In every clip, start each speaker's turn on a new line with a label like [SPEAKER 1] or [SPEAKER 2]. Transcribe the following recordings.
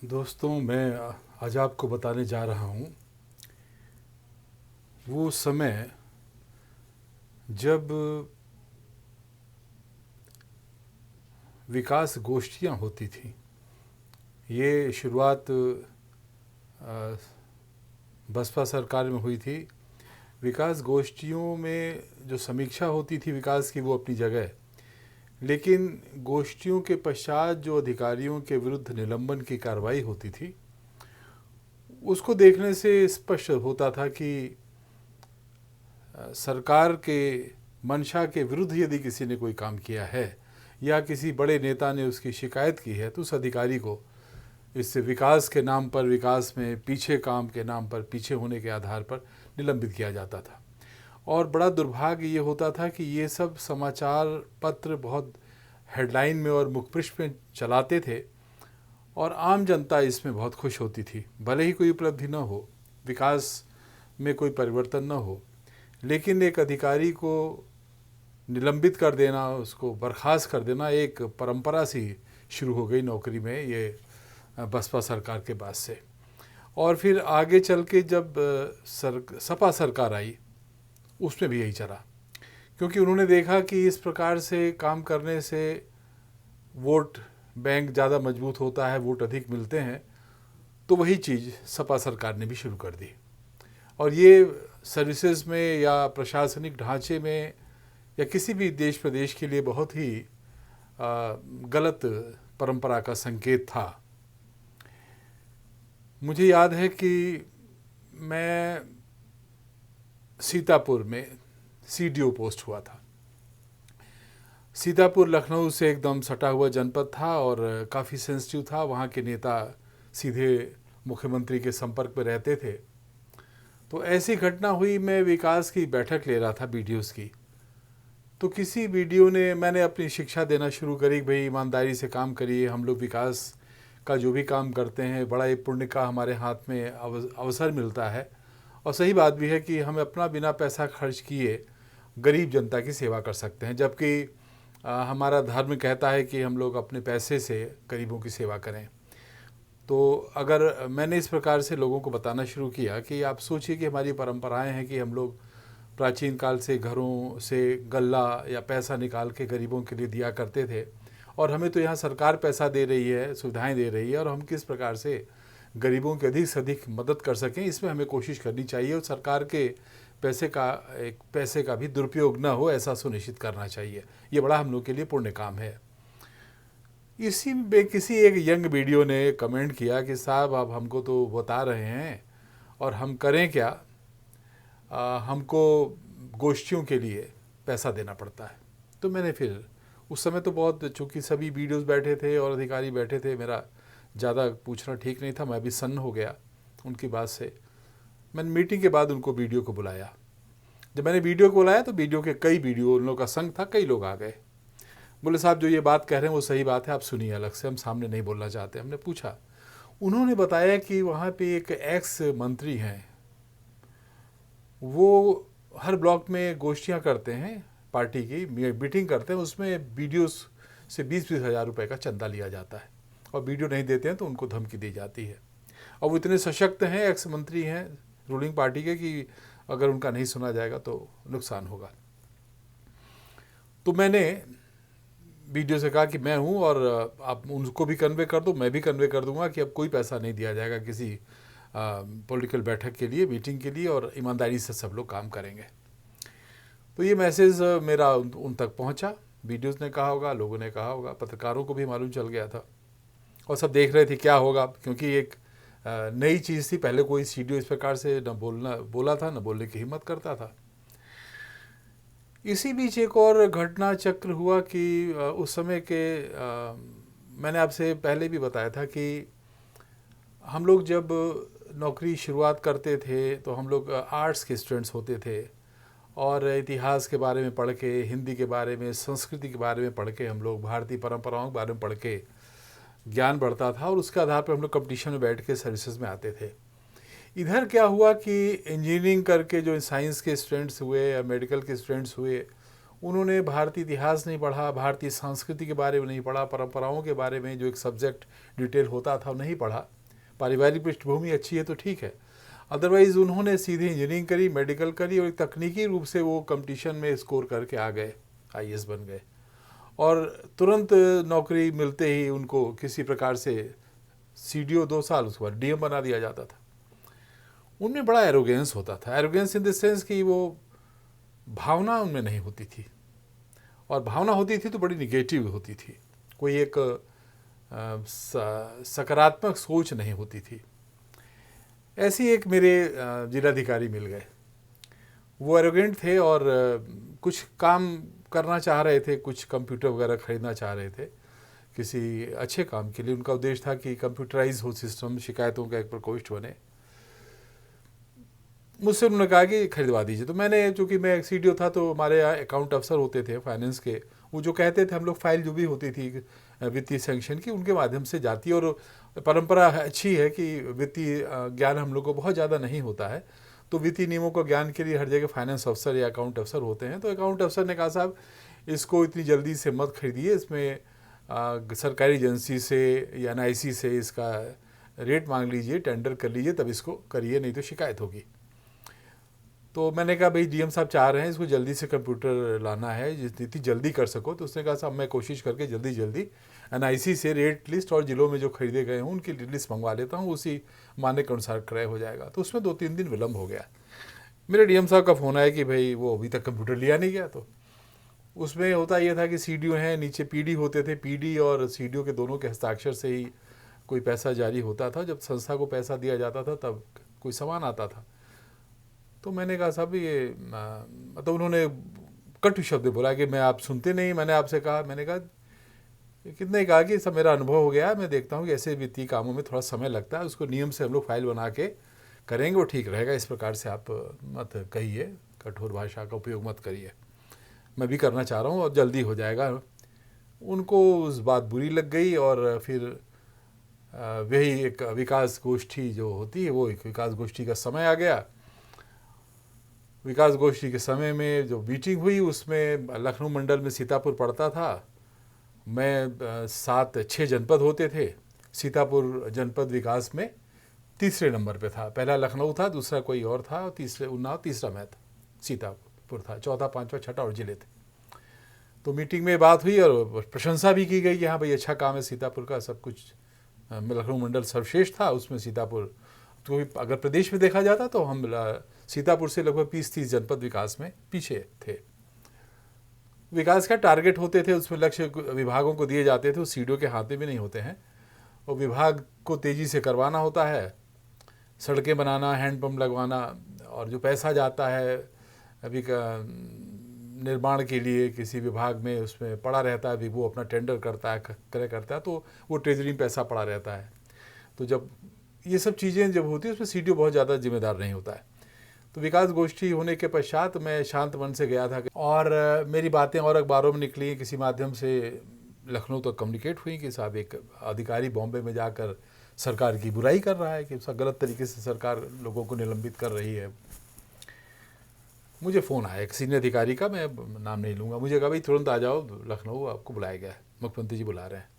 [SPEAKER 1] दोस्तों, मैं आज आपको बताने जा रहा हूँ वो समय जब विकास गोष्ठियाँ होती थीं। ये शुरुआत बसपा सरकार में हुई थी। विकास गोष्ठियों में जो समीक्षा होती थी विकास की, वो अपनी जगह, लेकिन गोष्ठियों के पश्चात जो अधिकारियों के विरुद्ध निलंबन की कार्रवाई होती थी, उसको देखने से स्पष्ट होता था कि सरकार के मंशा के विरुद्ध यदि किसी ने कोई काम किया है या किसी बड़े नेता ने उसकी शिकायत की है, तो उस अधिकारी को इससे विकास के नाम पर, विकास में पीछे काम के नाम पर, पीछे होने के आधार पर निलंबित किया जाता था। और बड़ा दुर्भाग्य ये होता था कि ये सब समाचार पत्र बहुत हेडलाइन में और मुखपृष्ठ में चलाते थे और आम जनता इसमें बहुत खुश होती थी। भले ही कोई उपलब्धि न हो, विकास में कोई परिवर्तन न हो, लेकिन एक अधिकारी को निलंबित कर देना, उसको बर्खास्त कर देना, एक परंपरा सी शुरू हो गई नौकरी में ये बसपा सरकार के बाद से। और फिर आगे चल के जब सपा सरकार आई, उसमें भी यही चला, क्योंकि उन्होंने देखा कि इस प्रकार से काम करने से वोट बैंक ज़्यादा मजबूत होता है, वोट अधिक मिलते हैं, तो वही चीज़ सपा सरकार ने भी शुरू कर दी। और ये सर्विसेज में या प्रशासनिक ढांचे में या किसी भी देश प्रदेश के लिए बहुत ही गलत परंपरा का संकेत था। मुझे याद है कि मैं सीतापुर में सीडीओ पोस्ट हुआ था। सीतापुर लखनऊ से एकदम सटा हुआ जनपद था और काफ़ी सेंसिटिव था। वहाँ के नेता सीधे मुख्यमंत्री के संपर्क में रहते थे। तो ऐसी घटना हुई, मैं विकास की बैठक ले रहा था बीडीओज़ की। तो किसी बीडीओ ने, मैंने अपनी शिक्षा देना शुरू करी कि भाई ईमानदारी से काम करिए, हम लोग विकास का जो भी काम करते हैं बड़ा ही पुण्य का हमारे हाथ में अवसर मिलता है। और सही बात भी है कि हम अपना बिना पैसा खर्च किए गरीब जनता की सेवा कर सकते हैं, जबकि हमारा धर्म कहता है कि हम लोग अपने पैसे से गरीबों की सेवा करें। तो अगर मैंने इस प्रकार से लोगों को बताना शुरू किया कि आप सोचिए कि हमारी परंपराएं हैं कि हम लोग प्राचीन काल से घरों से गल्ला या पैसा निकाल के गरीबों के लिए दिया करते थे, और हमें तो यहाँ सरकार पैसा दे रही है, सुविधाएं दे रही है, और हम किस प्रकार से गरीबों की अधिक से अधिक मदद कर सकें, इसमें हमें कोशिश करनी चाहिए। और सरकार के पैसे का भी दुरुपयोग न हो, ऐसा सुनिश्चित करना चाहिए। ये बड़ा हम लोग के लिए पुण्य काम है। इसी में किसी एक यंग वीडियो ने कमेंट किया कि साहब आप हमको तो बता रहे हैं और हम करें क्या, हमको गोष्ठियों के लिए पैसा देना पड़ता है। तो मैंने फिर उस समय तो बहुत, चूँकि सभी वीडियोस बैठे थे और अधिकारी बैठे थे, मेरा ज़्यादा पूछना ठीक नहीं था, मैं भी सन्न हो गया उनकी बात से। मैंने मीटिंग के बाद उनको वीडियो को बुलाया। जब मैंने वीडियो को बुलाया तो वीडियो के कई वीडियो, उन लोगों का संग था, कई लोग आ गए। बोले साहब जो ये बात कह रहे हैं वो सही बात है, आप सुनिए अलग से, हम सामने नहीं बोलना चाहते। हमने पूछा, उन्होंने बताया कि वहाँ पे एक एक्स मंत्री हैं, वो हर ब्लॉक में गोष्ठियाँ करते हैं, पार्टी की मीटिंग करते हैं, उसमें वीडियोस से 20-20 हज़ार रुपये का चंदा लिया जाता है, और वीडियो नहीं देते हैं तो उनको धमकी दी जाती है। और वो इतने सशक्त हैं, एक्स मंत्री हैं रूलिंग पार्टी के, कि अगर उनका नहीं सुना जाएगा तो नुकसान होगा। तो मैंने वीडियो से कहा कि मैं हूँ और आप उनको भी कन्वे कर दो, मैं भी कन्वे कर दूंगा कि अब कोई पैसा नहीं दिया जाएगा किसी पॉलिटिकल बैठक के लिए, मीटिंग के लिए, और ईमानदारी से सब लोग काम करेंगे। तो ये मैसेज मेरा उन तक पहुंचा। वीडियोस ने कहा होगा, लोगों ने कहा होगा, पत्रकारों को भी मालूम चल गया था, और सब देख रहे थे क्या होगा, क्योंकि एक नई चीज़ थी। पहले कोई सीडीओ इस प्रकार से न बोला था, न बोलने की हिम्मत करता था। इसी बीच एक और घटना चक्र हुआ कि उस समय के मैंने आपसे पहले भी बताया था कि हम लोग जब नौकरी शुरुआत करते थे तो हम लोग आर्ट्स के स्टूडेंट्स होते थे, और इतिहास के बारे में पढ़ के, हिंदी के बारे में, संस्कृति के बारे में पढ़ के, हम लोग भारतीय परंपराओं के बारे में पढ़ के ज्ञान बढ़ता था, और उसके आधार पर हम लोग कंपटीशन में बैठ के सर्विसेज में आते थे। इधर क्या हुआ कि इंजीनियरिंग करके जो साइंस के स्टूडेंट्स हुए या मेडिकल के स्टूडेंट्स हुए, उन्होंने भारतीय इतिहास नहीं पढ़ा, भारतीय संस्कृति के बारे में नहीं पढ़ा, परंपराओं के बारे में जो एक सब्जेक्ट डिटेल होता था नहीं पढ़ा। पारिवारिक पृष्ठभूमि अच्छी है तो ठीक है, अदरवाइज़ उन्होंने सीधे इंजीनियरिंग करी, मेडिकल करी और तकनीकी रूप से वो कंपटीशन में स्कोर करके आ गए, IAS बन गए और तुरंत नौकरी मिलते ही उनको किसी प्रकार से CDO 2 साल, उसके बाद DM बना दिया जाता था। उनमें बड़ा एरोगेंस होता था, एरोगेंस इन द सेंस कि वो भावना उनमें नहीं होती थी, और भावना होती थी तो बड़ी निगेटिव होती थी, कोई एक सकारात्मक सोच नहीं होती थी। ऐसी एक मेरे जिलाधिकारी मिल गए, वो एरोगेंट थे और कुछ काम करना चाह रहे थे, कुछ कंप्यूटर वगैरह खरीदना चाह रहे थे किसी अच्छे काम के लिए। उनका उद्देश्य था कि कंप्यूटराइज हो सिस्टम, शिकायतों का एक प्रकोष्ठ बने। मुझसे उन्होंने कहा कि खरीदवा दीजिए। तो मैंने, चूँकि मैं एक CDO था तो हमारे यहाँ अकाउंट अफसर होते थे फाइनेंस के, वो जो कहते थे हम लोग फाइल जो भी होती थी वित्तीय सैंक्शन की उनके माध्यम से जाती है। और परंपरा अच्छी है कि वित्तीय ज्ञान हम लोग को बहुत ज़्यादा नहीं होता है, तो वित्तीय नियमों का ज्ञान के लिए हर जगह फाइनेंस अफसर या अकाउंट अफसर होते हैं। तो अकाउंट अफसर ने कहा साहब इसको इतनी जल्दी से मत खरीदिए, इसमें सरकारी एजेंसी से या NIC से इसका रेट मांग लीजिए, टेंडर कर लीजिए, तब इसको करिए, नहीं तो शिकायत होगी। तो मैंने कहा भाई DM साहब चाह रहे हैं इसको जल्दी से कंप्यूटर लाना है, जितनी जल्दी कर सको। तो उसने कहा साहब मैं कोशिश करके जल्दी NIC से रेट लिस्ट और ज़िलों में जो खरीदे गए हैं उनकी लिस्ट मंगवा लेता हूँ, उसी मानक के अनुसार क्रय हो जाएगा। तो उसमें 2-3 दिन विलम्ब हो गया। मेरे DM साहब का फ़ोन आया कि भाई वो अभी तक कंप्यूटर लिया नहीं गया। तो उसमें होता यह था कि CDO हैं, नीचे PD होते थे, PD और CDO के दोनों के हस्ताक्षर से ही कोई पैसा जारी होता था। जब संस्था को पैसा दिया जाता था तब कोई सामान आता था। तो मैंने कहा साहब ये मतलब उन्होंने कटु शब्द बोला कि मैं आप सुनते नहीं, मैंने आपसे कहा। मैंने कहा कितने कहा कि सब मेरा अनुभव हो गया है, मैं देखता हूँ कि ऐसे वित्तीय कामों में थोड़ा समय लगता है, उसको नियम से हम लोग फाइल बना के करेंगे वो ठीक रहेगा, इस प्रकार से आप मत कहिए, कठोर भाषा का उपयोग मत करिए, मैं भी करना चाह रहा हूँ और जल्दी हो जाएगा। उनको उस बात बुरी लग गई और फिर वही एक विकास गोष्ठी जो होती है, वो एक विकास गोष्ठी का समय आ गया। विकास गोष्ठी के समय में जो मीटिंग हुई उसमें लखनऊ मंडल में सीतापुर पड़ता था। मैं 7-6 जनपद होते थे, सीतापुर जनपद विकास में तीसरे नंबर पे था। पहला लखनऊ था, दूसरा कोई और था, और तीसरे उन्नाव, तीसरा मैं था, सीतापुर था, चौथा, पांचवा, छठा और जिले थे। तो मीटिंग में बात हुई और प्रशंसा भी की गई कि हाँ भाई अच्छा काम है सीतापुर का, सब कुछ लखनऊ मंडल सर्वश्रेष्ठ था, उसमें सीतापुर। तो अगर प्रदेश में देखा जाता तो हम सीतापुर से लगभग 20-30 जनपद विकास में पीछे थे। विकास का टारगेट होते थे, उसमें लक्ष्य विभागों को दिए जाते थे, वो CDO के हाथ में भी नहीं होते हैं, और विभाग को तेज़ी से करवाना होता है, सड़कें बनाना, हैंडपम्प लगवाना, और जो पैसा जाता है अभी का निर्माण के लिए किसी विभाग में उसमें पड़ा रहता है, अभी वो अपना टेंडर करता है, क्रय करता है, तो वो ट्रेजरी में पैसा पड़ा रहता है। तो जब ये सब चीज़ें जब होती है उसमें CDO बहुत ज़्यादा जिम्मेदार नहीं होता है। तो विकास गोष्ठी होने के पश्चात मैं शांत मन से गया था और मेरी बातें और अखबारों में निकली, किसी माध्यम से लखनऊ तक कम्युनिकेट हुई कि साहब एक अधिकारी बॉम्बे में जाकर सरकार की बुराई कर रहा है, कि गलत तरीके से सरकार लोगों को निलंबित कर रही है। मुझे फ़ोन आया एक सीनियर अधिकारी का, मैं नाम नहीं लूँगा, मुझे कहा भाई तुरंत आ जाओ लखनऊ, आपको बुलाया गया है, मुख्यमंत्री जी बुला रहे हैं।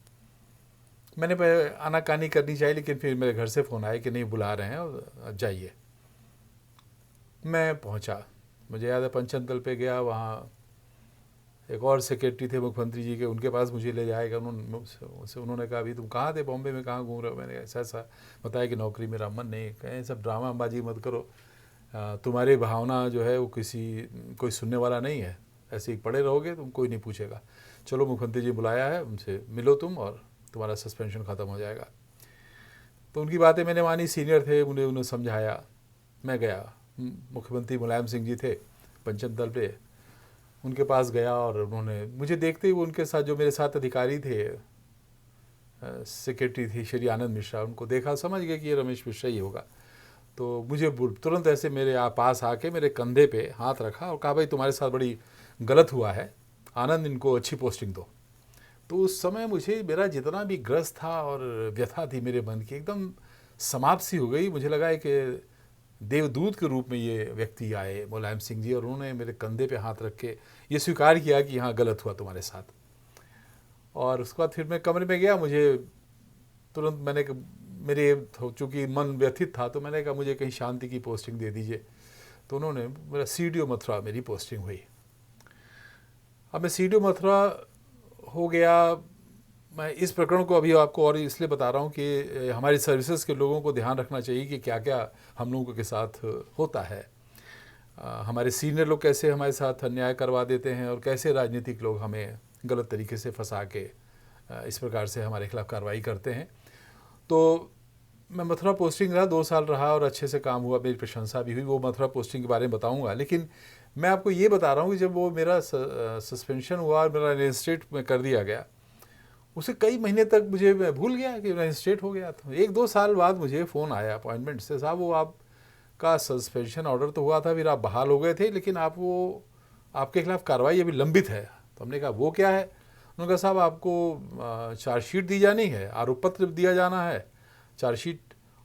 [SPEAKER 1] मैंने आनाकानी करनी चाहिए, लेकिन फिर मेरे घर से फ़ोन आया कि नहीं बुला रहे हैं और जाइए। मैं पहुंचा, मुझे याद है पंचम तल पे गया, वहाँ एक और सेक्रेटरी थे मुख्यमंत्री जी के, उनके पास मुझे ले जाएगा। उन्होंने कहा अभी तुम कहाँ थे, बॉम्बे में कहाँ घूम रहे हो? मैंने ऐसा बताया कि नौकरी मेरा मन नहीं, कहें सब ड्रामाबाजी मत करो, तुम्हारी भावना जो है वो कोई सुनने वाला नहीं है, ऐसे ही पड़े रहोगे तुम, कोई नहीं पूछेगा, चलो मुख्यमंत्री जी बुलाया है, उनसे मिलो तुम और तुम्हारा सस्पेंशन ख़त्म हो जाएगा। तो उनकी बातें मैंने मानी, सीनियर थे, उन्हें समझाया, मैं गया। मुख्यमंत्री मुलायम सिंह जी थे पंचम दल पे, उनके पास गया और उन्होंने मुझे देखते ही वो उनके साथ जो मेरे साथ अधिकारी थे, सेक्रेटरी थी श्री आनंद मिश्रा, उनको देखा, समझ गए कि ये रमेश मिश्रा ही होगा। तो मुझे तुरंत ऐसे मेरे पास आके मेरे कंधे पे हाथ रखा और कहा भाई तुम्हारे साथ बड़ी गलत हुआ है, आनंद इनको अच्छी पोस्टिंग दो। तो उस समय मुझे मेरा जितना भी ग्रस्त था और व्यथा थी मेरे मन की, एकदम समाप्त सी हो गई। मुझे लगा कि देवदूत के रूप में ये व्यक्ति आए मुलायम सिंह जी, और उन्होंने मेरे कंधे पे हाथ रख के ये स्वीकार किया कि हाँ गलत हुआ तुम्हारे साथ। और उसके बाद फिर मैं कमरे में गया, मुझे तुरंत मैंने मेरे चूँकि मन व्यथित था तो मैंने कहा मुझे कहीं शांति की पोस्टिंग दे दीजिए। तो उन्होंने मेरा CDO मथुरा मेरी पोस्टिंग हुई। अब मैं CDO मथुरा हो गया। मैं इस प्रकरण को अभी आपको और इसलिए बता रहा हूँ कि हमारी सर्विसेज के लोगों को ध्यान रखना चाहिए कि क्या क्या हम लोगों के साथ होता है। हमारे सीनियर लोग कैसे हमारे साथ अन्याय करवा देते हैं और कैसे राजनीतिक लोग हमें गलत तरीके से फंसा के इस प्रकार से हमारे खिलाफ कार्रवाई करते हैं। तो मैं मथुरा पोस्टिंग रहा, 2 साल रहा और अच्छे से काम हुआ, मेरी प्रशंसा भी हुई। वो मथुरा पोस्टिंग के बारे में बताऊंगा, लेकिन मैं आपको ये बता रहा हूँ कि जब वो मेरा सस्पेंशन हुआ और मेरा रेजिस्ट्रेट में कर दिया गया, उसे कई महीने तक मुझे, मैं भूल गया कि रेजिस्ट्रेट हो गया था। 1-2 साल बाद मुझे फ़ोन आया अपॉइंटमेंट से, साहब वो आपका सस्पेंशन ऑर्डर तो हुआ था, फिर आप बहाल हो गए थे, लेकिन आपके खिलाफ कार्रवाई अभी लंबित है। तो हमने कहा वो क्या है? उन्होंने कहा साहब आपको चार्जशीट दी जानी है, आरोप पत्र दिया जाना है, चार्जशीट,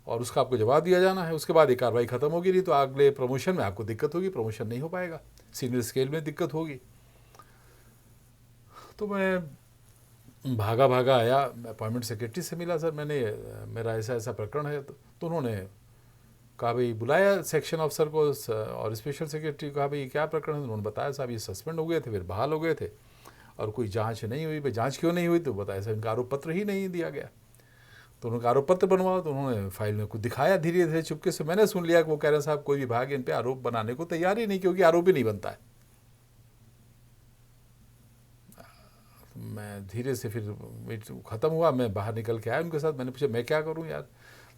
[SPEAKER 1] और उसका आपको जवाब दिया जाना है। उसके बाद ये कार्रवाई खत्म होगी, नहीं तो अगले प्रमोशन में आपको दिक्कत होगी, प्रमोशन नहीं हो पाएगा, सीनियर स्केल में दिक्कत होगी। तो मैं भागा भागा आया, अपॉइंटमेंट सेक्रेटरी से मिला, सर मेरा ऐसा ऐसा प्रकरण है। तो उन्होंने कहा भाई, बुलाया सेक्शन अफसर को और स्पेशल सेक्रेटरी को, कहा भाई क्या प्रकरण है? उन्होंने बताया साहब ये सस्पेंड हो गए थे, फिर बहाल हो गए थे और कोई जांच नहीं हुई। भाई जांच क्यों नहीं हुई? तो बताया सर इनका आरोप पत्र ही नहीं दिया गया। तो उन्होंने आरोप पत्र बनवाओ। तो उन्होंने फाइल में कुछ दिखाया, धीरे धीरे चुपके से मैंने सुन लिया कि वो कह रहे हैं साहब कोई विभाग इन पे आरोप बनाने को तैयार ही नहीं, क्योंकि आरोप ही नहीं बनता है। मैं धीरे से फिर ख़त्म हुआ, मैं बाहर निकल के आया उनके साथ। मैंने पूछा मैं क्या करूं यार?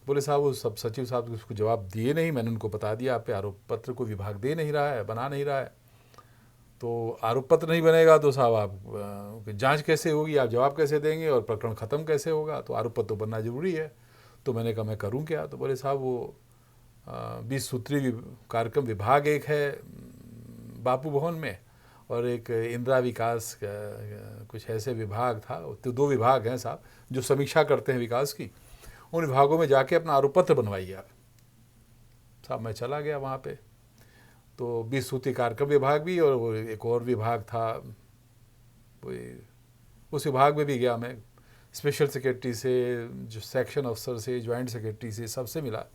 [SPEAKER 1] बोले साहब वो सब सचिव साहब उसको जवाब दिए नहीं। मैंने उनको बता दिया आप पे आरोप पत्र को विभाग दे नहीं रहा है, बना नहीं रहा है। तो आरोप पत्र नहीं बनेगा तो साहब आप जांच कैसे होगी, आप जवाब कैसे देंगे और प्रकरण ख़त्म कैसे होगा? तो आरोप पत्र तो बनना ज़रूरी है। तो मैंने कहा मैं करूँ क्या? तो बोले साहब वो 20 सूत्री कार्यक्रम विभाग एक है बापू भवन में, और एक इंदिरा विकास कुछ ऐसे विभाग था। तो 2 विभाग हैं साहब जो समीक्षा करते हैं विकास की, उन विभागों में जाके अपना आरोप पत्र बनवाइए आप। साहब मैं चला गया वहाँ पे। तो 20 सूत्री कार्यक्रम विभाग भी, और वो एक और विभाग था, उस विभाग में भी गया मैं। स्पेशल सेक्रेटरी से, जो सेक्शन अफसर से, ज्वाइंट सेक्रेटरी से, सबसे मिला।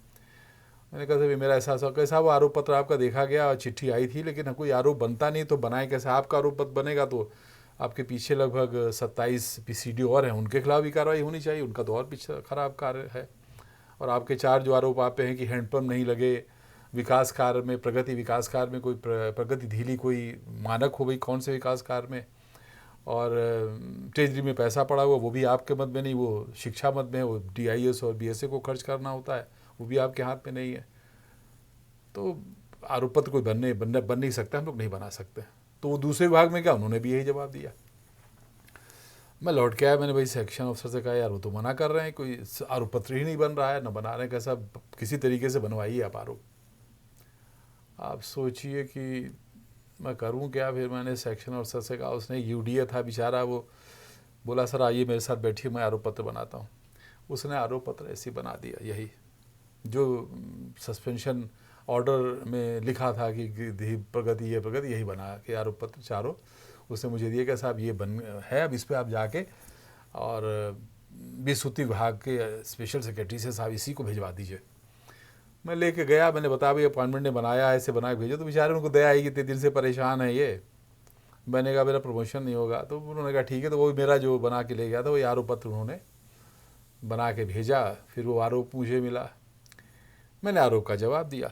[SPEAKER 1] मैंने कहा सर मेरा ऐसा कैसा वो आरोप पत्र आपका देखा गया, चिट्ठी आई थी, लेकिन कोई आरोप बनता नहीं, तो बनाए कैसे? आपका आरोप पत्र बनेगा तो आपके पीछे लगभग 27 PCD और हैं, उनके खिलाफ भी कार्रवाई होनी चाहिए, उनका तो और पीछे खराब कार्य है। और आपके 4 जो आरोप आप पे हैं कि हैंडपम्प नहीं लगे, विकास कार्य में, प्रगति विकास कार्य में कोई प्रगति ढीली, कोई मानक हो गई कौन से विकास कार्य में, और ट्रेजरी में पैसा पड़ा हुआ, वो भी आपके मद में नहीं, वो शिक्षा मद में है, वो DIS और BSA को खर्च करना होता है, वो भी आपके हाथ में नहीं है। तो आरोप पत्र कोई बन नहीं सकता, हम लोग नहीं बना सकते। तो वो दूसरे विभाग में क्या, उन्होंने भी यही जवाब दिया। मैं लौट के आया, मैंने भाई सेक्शन अफसर से कहा यार वो तो मना कर रहे हैं, कोई आरोप पत्र ही नहीं बन रहा है, न बना रहे हैं, कैसा किसी तरीके से बनवाइए आप आरोप। आप सोचिए कि मैं करूं क्या? फिर मैंने सेक्शन अफसर से कहा, उसने UDA था बेचारा, वो बोला सर आइए मेरे साथ बैठिए, मैं आरोप पत्र बनाता हूँ। उसने आरोप पत्र ऐसे बना दिया, यही जो सस्पेंशन ऑर्डर में लिखा था कि प्रगति ये प्रगति, यही बना के आरोप पत्र चारों उसने मुझे दिए कि साहब ये बन है, अब इस पर आप जाके और 20 सूत्री विभाग के स्पेशल सेक्रेटरी से साहब इसी को भिजवा दीजिए। मैं लेके गया, मैंने बताया भाई अपॉइंटमेंट ने बनाया ऐसे बना के भेजो। तो बेचारे उनको दया आई कि इतने दिन से परेशान है ये, मैंने कहा मेरा प्रमोशन नहीं होगा। तो उन्होंने कहा ठीक है। तो वो मेरा जो बना के ले गया था वही आरोप पत्र उन्होंने बना के भेजा। फिर वो आरोप मुझे मिला, मैंने आरोप का जवाब दिया।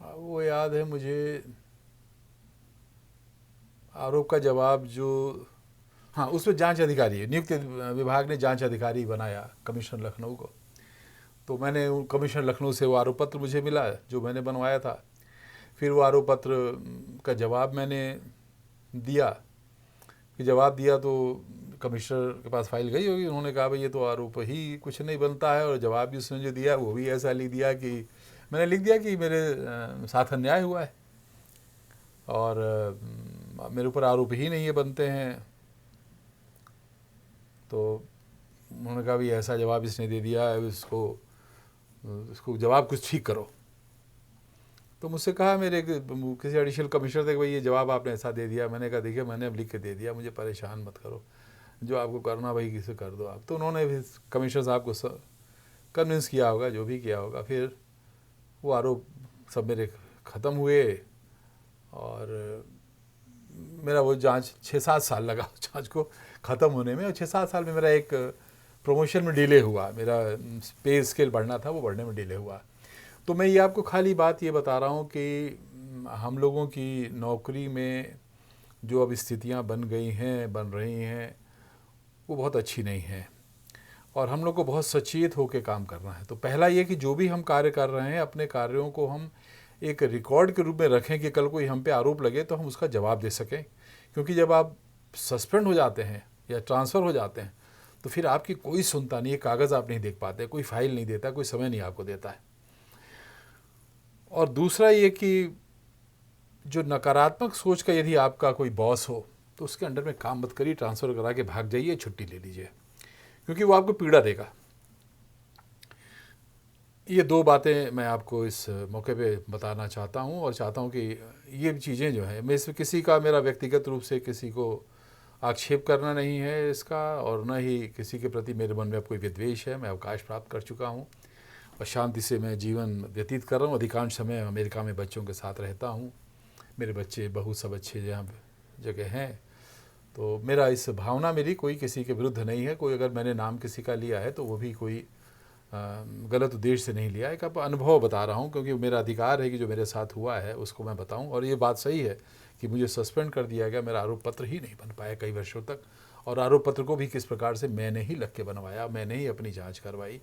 [SPEAKER 1] वो याद है मुझे, आरोप का जवाब जो, हाँ उसमें जांच अधिकारी नियुक्त विभाग ने जांच अधिकारी बनाया कमिश्नर लखनऊ को। तो मैंने कमिश्नर लखनऊ से वो आरोप पत्र मुझे मिला जो मैंने बनवाया था। फिर वो आरोप पत्र का जवाब मैंने दिया। कि जवाब दिया तो कमिश्नर के पास फाइल गई होगी, उन्होंने कहा भाई ये तो आरोप ही कुछ नहीं बनता है, और जवाब भी उसने जो दिया वो भी ऐसा लिख दिया कि मैंने लिख दिया कि मेरे साथ अन्याय हुआ है और मेरे ऊपर आरोप ही नहीं है बनते हैं। तो उन्होंने कहा भाई ऐसा जवाब इसने दे दिया है, इसको इसको जवाब कुछ ठीक करो। तो मुझसे कहा मेरे किसी एडिशनल कमिश्नर थे कि भाई ये जवाब आपने ऐसा दे दिया। मैंने कहा देखिए मैंने अब लिख के दे दिया, मुझे परेशान मत करो, जो आपको करना भाई किसे कर दो आप। तो उन्होंने फिर कमिश्नर साहब को कन्विंस किया होगा, जो भी किया होगा, फिर वो आरोप सब मेरे ख़त्म हुए और मेरा वो जांच 6-7 साल लगा जांच को ख़त्म होने में, और 6-7 साल में मेरा एक प्रमोशन में डिले हुआ, मेरा पे स्केल बढ़ना था वो बढ़ने में डिले हुआ। तो मैं ये आपको खाली बात ये बता रहा हूँ कि हम लोगों की नौकरी में जो अब स्थितियाँ बन गई हैं, बन रही हैं, वो बहुत अच्छी नहीं हैं और हम लोग को बहुत सचेत होकर काम करना है। तो पहला ये कि जो भी हम कार्य कर रहे हैं, अपने कार्यों को हम एक रिकॉर्ड के रूप में रखें कि कल कोई हम पे आरोप लगे तो हम उसका जवाब दे सकें। क्योंकि जब आप सस्पेंड हो जाते हैं या ट्रांसफ़र हो जाते हैं तो फिर आपकी कोई सुनता नहीं है, कागज़ आप नहीं देख पाते, कोई फाइल नहीं देता, कोई समय नहीं आपको देता है। और दूसरा ये कि जो नकारात्मक सोच का यदि आपका कोई बॉस हो तो उसके अंडर में काम मत करिए, ट्रांसफ़र करा के भाग जाइए, छुट्टी ले लीजिए, क्योंकि वो आपको पीड़ा देगा। ये 2 बातें मैं आपको इस मौके पे बताना चाहता हूँ और चाहता हूँ कि ये चीज़ें जो हैं, मैं इसमें किसी का मेरा व्यक्तिगत रूप से किसी को आक्षेप करना नहीं है इसका, और न ही किसी के प्रति मेरे मन में अब कोई विद्वेष है। मैं अवकाश प्राप्त कर चुका हूँ और शांति से मैं जीवन व्यतीत कर रहा हूँ। अधिकांश समय अमेरिका में बच्चों के साथ रहता हूँ, मेरे बच्चे बहुत सब अच्छे जगह हैं। तो मेरा इस भावना मेरी कोई किसी के विरुद्ध नहीं है। कोई अगर मैंने नाम किसी का लिया है तो वो भी कोई गलत उद्देश्य से नहीं लिया, एक आप अनुभव बता रहा हूँ, क्योंकि मेरा अधिकार है कि जो मेरे साथ हुआ है उसको मैं बताऊँ। और ये बात सही है कि मुझे सस्पेंड कर दिया गया, मेरा आरोप पत्र ही नहीं बन पाया कई वर्षों तक, और आरोप पत्र को भी किस प्रकार से मैंने ही लग के बनवाया, मैंने ही अपनी जांच करवाई।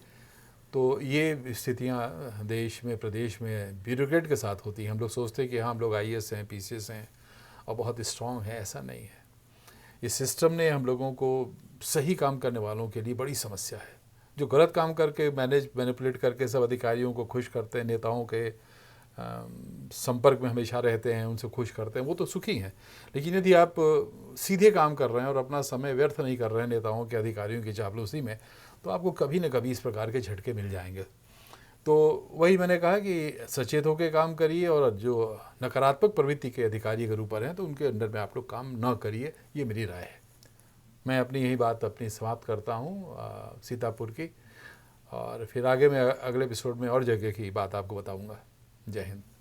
[SPEAKER 1] तो ये स्थितियाँ देश में, प्रदेश में ब्यूरोक्रेट के साथ होती हैं। हम लोग सोचते हैं कि हाँ हम लोग IAS हैं, PCS हैं और बहुत स्ट्रांग हैं, ऐसा नहीं है। इस सिस्टम ने हम लोगों को सही काम करने वालों के लिए बड़ी समस्या है। जो गलत काम करके मैनिपुलेट करके सब अधिकारियों को खुश करते हैं, नेताओं के संपर्क में हमेशा रहते हैं, उनसे खुश करते हैं, वो तो सुखी हैं। लेकिन यदि आप सीधे काम कर रहे हैं और अपना समय व्यर्थ नहीं कर रहे हैं नेताओं के, अधिकारियों की चापलूसी में, तो आपको कभी न कभी इस प्रकार के झटके मिल जाएंगे। तो वही मैंने कहा कि सचेत होकर काम करिए, और जो नकारात्मक प्रवृत्ति के अधिकारी अगर ऊपर हैं तो उनके अंडर में आप लोग काम न करिए, ये मेरी राय है। मैं अपनी यही बात अपनी समाप्त करता हूँ सीतापुर की, और फिर आगे मैं अगले एपिसोड में और जगह की बात आपको बताऊँगा। जय हिंद।